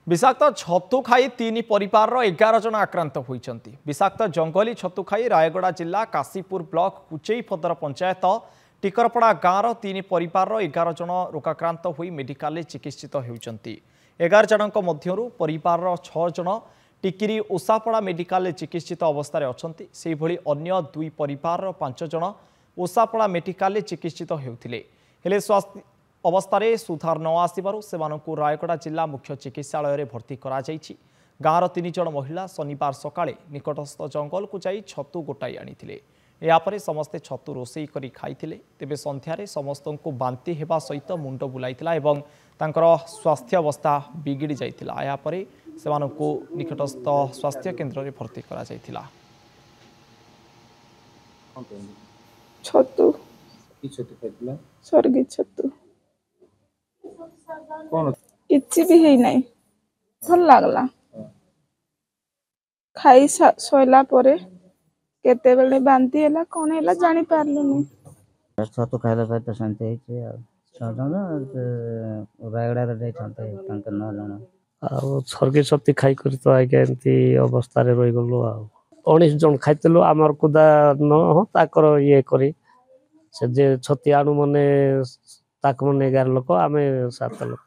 विषाक्त छतु खाई तीन परिवार 11 जन आक्रांत होती। विषाक्त जंगली छतु खाई रायगड़ा जिला काशीपुर ब्लॉक कुचईपदर पंचायत टिकरपड़ा गाँवर तीन परिवार 11 जन रोगाक्रांत हो मेडिकल चिकित्सित होती। 11 जनक मध्यरु परिवार 6 जन टिकिरी ओसापड़ा मेडिकल चिकित्सित अवस्था अच्छी। से भली अन्य 2 परिवार 5 जन ओसापड़ा मेडिकल चिकित्सित होते। स्वास्थ्य अवस्था सुधार न आसबार से रायगड़ा जिला मुख्य चिकित्सालय भर्ती कराଯାଇଛି। गाँवर 3 जन महिला शनिवार सकाळे निकटस्थ जंगल को जाई छतु गोटाई आनी। यापर समस्ते छतु रोषेई करी खाइथिले। तेबे संध्यारे समस्त को बांती हेबा सहित मुंड बुलाइथिला एवं तांकर स्वास्थ्य अवस्था बिगिड़ी जाइथिला। यापर सेमानकु निकटस्थ स्वास्थ्य केन्द्र रे भर्ती कराଯାଇथिला। छतु की छतु खाइथिला? स्वर्गी छतु कौन किछि भी है नहीं। भल लागला खाई सोइला परे केते बेले बांती हैला कोन हैला जानि पारलुनी। छतु खाइला सहित शांति ହେଇଛି ଆଉ 6 ଜଣ ରାୟଗଡ଼ାରେ ଯାଇଛନ୍ତି ତାଙ୍କ 9 ଜଣ ଆଉ ସ୍वर्ଗୀ ଛତି ଖାଇକରି ତ ଆଜ୍ଞା ଏମିତି ଅବସ୍ଥାରେ ରହିଗଲୁ ଆଉ 19 ଜଣ ଖାଇଥିଲୁ ଆମର କୁଦା ନ ତାଙ୍କର ଇଏ କରି ସେ ଯେ ଛତି ଆଣୁ ମାନେ ତାକୁ ମାନେ 11 ଲୋକ ଆମେ 7 ଲୋକ।